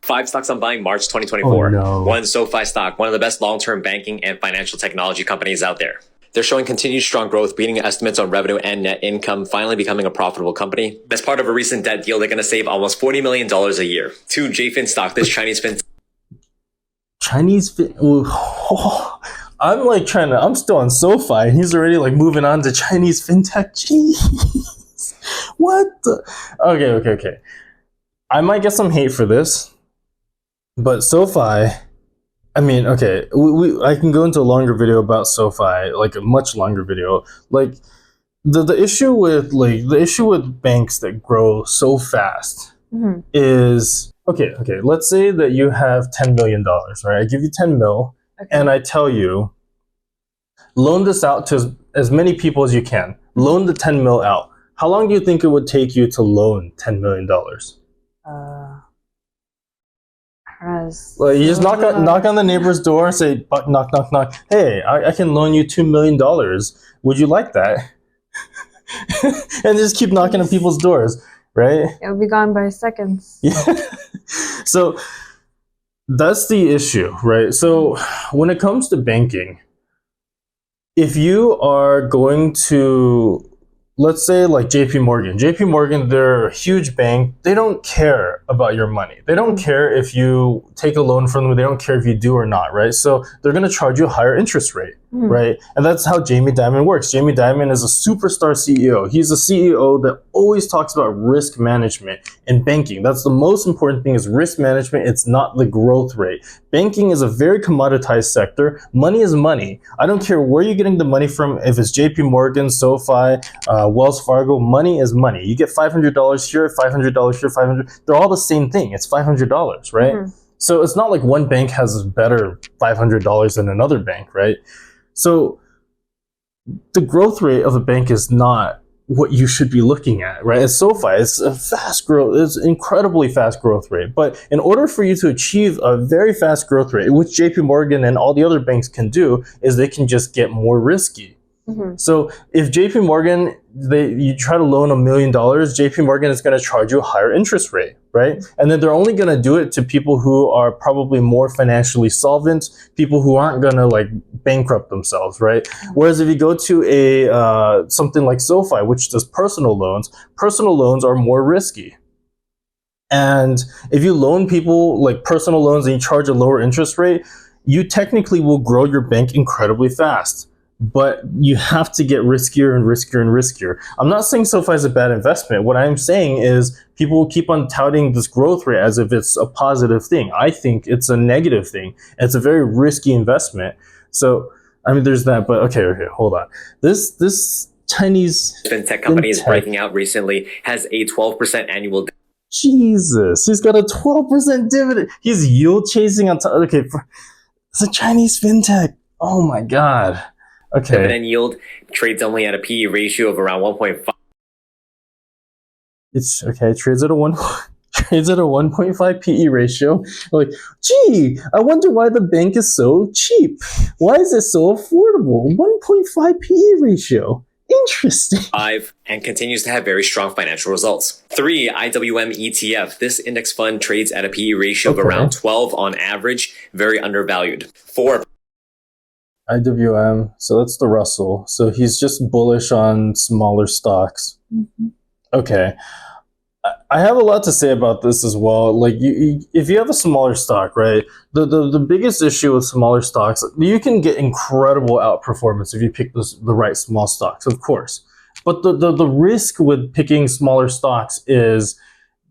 5 stocks I'm buying March 2024. Oh, no. 1, Sofi stock, one of the best long-term banking and financial technology companies out there. They're showing continued strong growth, beating estimates on revenue and net income, finally becoming a profitable company. As part of a recent debt deal, they're going to save almost $40 million a year. 2, JFIN stock, this Chinese fintech. I'm like I'm still on Sofi and he's already like moving on to Chinese fintech. Jeez. What the? Okay. I might get some hate for this, but Sofi, I mean, okay, I can go into a longer video about Sofi, like a much longer video. Like the issue with banks that grow so fast is okay. Let's say that you have $10 million, right? I give you 10 mil, and I tell you, loan this out to as many people as you can. Loan the 10 mil out. How long do you think it would take you to loan $10 million? Like you just knock on the neighbor's door and say, knock. Hey, I can loan you $2 million. Would you like that? And just keep knocking on people's doors, right? It'll be gone by seconds. Yeah. So that's the issue, right? So when it comes to banking, if you are going to, let's say like JP Morgan, they're a huge bank. They don't care about your money. They don't care if you take a loan from them. They don't care if you do or not, right? So they're going to charge you a higher interest rate, right? And that's how Jamie Dimon works. Jamie Dimon is a superstar CEO. He's a CEO that always talks about risk management in banking. That's the most important thing, is risk management. It's not the growth rate. Banking is a very commoditized sector. Money is money. I don't care where you're getting the money from. If it's JP Morgan, SoFi, Wells Fargo, money is money. You get $500 here, $500 here, $500. They're all the same thing. It's $500, right? So it's not like one bank has better $500 than another bank, right? So the growth rate of a bank is not what you should be looking at, right? It's SoFi. It's a fast growth. It's incredibly fast growth rate. But in order for you to achieve a very fast growth rate, which JP Morgan and all the other banks can do, is they can just get more risky. So if JP Morgan, you try to loan $1 million, JP Morgan is going to charge you a higher interest rate, right? And then they're only going to do it to people who are probably more financially solvent, people who aren't going to like bankrupt themselves, right? Whereas if you go to a something like SoFi, which does personal loans are more risky. And if you loan people like personal loans and you charge a lower interest rate, you technically will grow your bank incredibly fast. But you have to get riskier and riskier and riskier. I'm not saying SoFi is a bad investment. What I'm saying is people will keep on touting this growth rate as if it's a positive thing. I think it's a negative thing. It's a very risky investment. So, I mean, there's that. But okay, hold on. This Chinese fintech company is breaking out recently, has a 12% annual. Jesus, he's got a 12% dividend. He's yield chasing on top. Okay, it's a Chinese fintech. Oh my God. Okay. Dividend yield, trades only at a PE ratio of around 1.5. It's okay. Trades at a 1.5 PE ratio. Like, gee, I wonder why the bank is so cheap. Why is it so affordable? 1.5 PE ratio. Interesting. 5, and continues to have very strong financial results. 3, IWM ETF. This index fund trades at a PE ratio of around 12 on average, very undervalued. 4. IWM, so that's the Russell. So he's just bullish on smaller stocks. Okay. I have a lot to say about this as well. Like, if you have a smaller stock, right, the biggest issue with smaller stocks, you can get incredible outperformance if you pick the right small stocks, of course. But the risk with picking smaller stocks is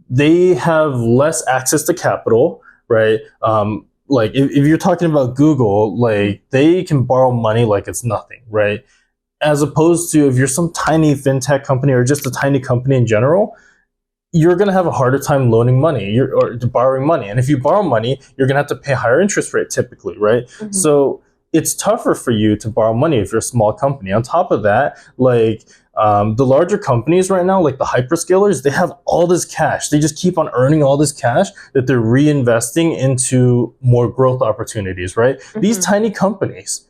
they have less access to capital, right? Like if you're talking about Google, like they can borrow money like it's nothing, right? As opposed to if you're some tiny fintech company or just a tiny company in general, you're going to have a harder time loaning money or borrowing money. And if you borrow money, you're going to have to pay a higher interest rate typically, right? So it's tougher for you to borrow money if you're a small company. On top of that, like the larger companies right now, like the hyperscalers, they have all this cash. They just keep on earning all this cash that they're reinvesting into more growth opportunities, right? These tiny companies,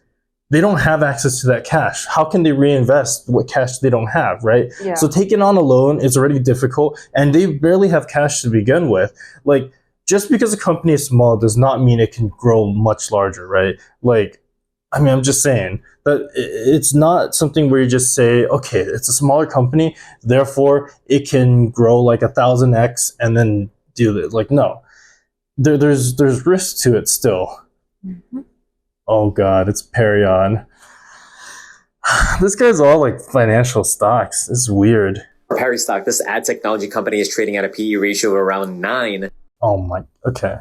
they don't have access to that cash. How can they reinvest what cash they don't have, right? So taking on a loan is already difficult, and they barely have cash to begin with. Like just because a company is small does not mean it can grow much larger, right? Like, I mean, I'm just saying that it's not something where you just say, okay, it's a smaller company, therefore it can grow like 1,000x and then do it. Like, no, there's risk to it still. Mm-hmm. Oh God, it's Perion. This guy's all like financial stocks. It's weird. PERI stock, this ad technology company, is trading at a PE ratio of around 9. Oh my, okay.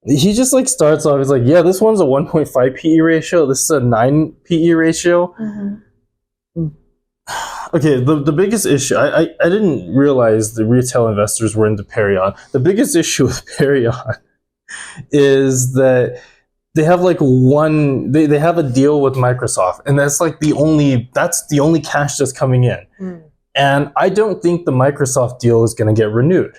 He just like starts off, he's like, yeah, this one's a 1.5 PE ratio. This is a 9 PE ratio. Mm-hmm. Okay, the biggest issue, I didn't realize the retail investors were into Perion. The biggest issue with Perion is that they have like they have a deal with Microsoft, and that's the only cash that's coming in. Mm. And I don't think the Microsoft deal is going to get renewed.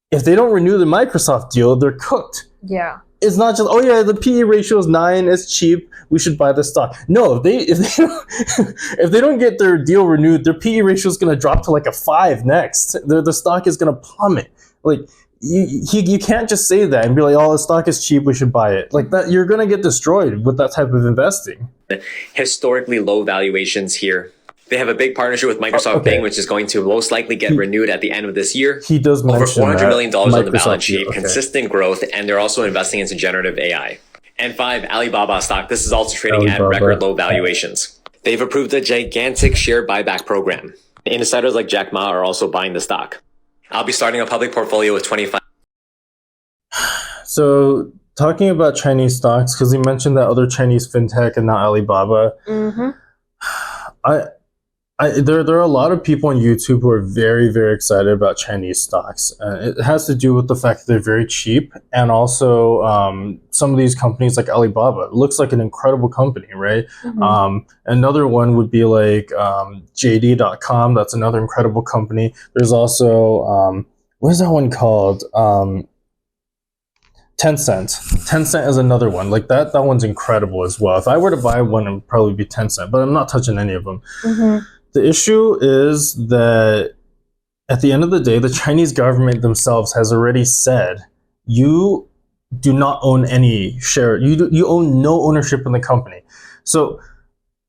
If they don't renew the Microsoft deal, they're cooked. Yeah. It's not just, oh yeah, the PE ratio is 9, it's cheap, we should buy the stock. No, if they don't get their deal renewed, their PE ratio is going to drop to like a 5 next. The stock is going to plummet. Like, you can't just say that and be like, oh, the stock is cheap, we should buy it. Like that, you're going to get destroyed with that type of investing. Historically low valuations here. They have a big partnership with Microsoft Bing, which is going to most likely get renewed at the end of this year. He does mention over $400 million on the balance sheet, okay. Consistent growth, and they're also investing into generative AI. And 5, Alibaba stock. This is also trading at record low valuations. They've approved a gigantic share buyback program. Insiders like Jack Ma are also buying the stock. I'll be starting a public portfolio with 25. So talking about Chinese stocks, because he mentioned that other Chinese fintech and not Alibaba. Mm-hmm. There are a lot of people on YouTube who are very, very excited about Chinese stocks. It has to do with the fact that they're very cheap, and also some of these companies like Alibaba. It looks like an incredible company, right? Mm-hmm. Another one would be like JD.com. That's another incredible company. There's also, what is that one called? Tencent. Tencent is another one. Like that one's incredible as well. If I were to buy one, it would probably be Tencent, but I'm not touching any of them. Mm-hmm. The issue is that at the end of the day, the Chinese government themselves has already said, you do not own any share. You own no ownership in the company. So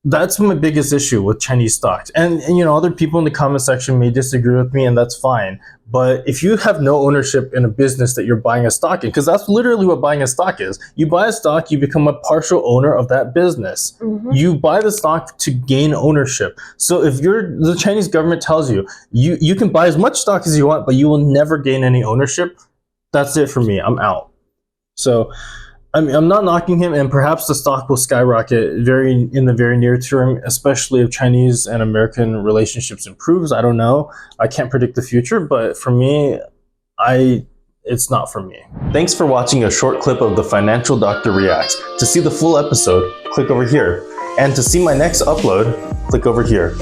that's my biggest issue with Chinese stocks. And other people in the comment section may disagree with me, and that's fine. But if you have no ownership in a business that you're buying a stock in, because that's literally what buying a stock is. You buy a stock, you become a partial owner of that business. Mm-hmm. You buy the stock to gain ownership. So if the Chinese government tells you, you can buy as much stock as you want, but you will never gain any ownership, that's it for me. I'm out. So I mean, I'm not knocking him, and perhaps the stock will skyrocket in the very near term, especially if Chinese and American relationships improves. I don't know. I can't predict the future, but for me, it's not for me. Thanks for watching a short clip of The Financial Doctor Reacts. To see the full episode, click over here. And to see my next upload, click over here.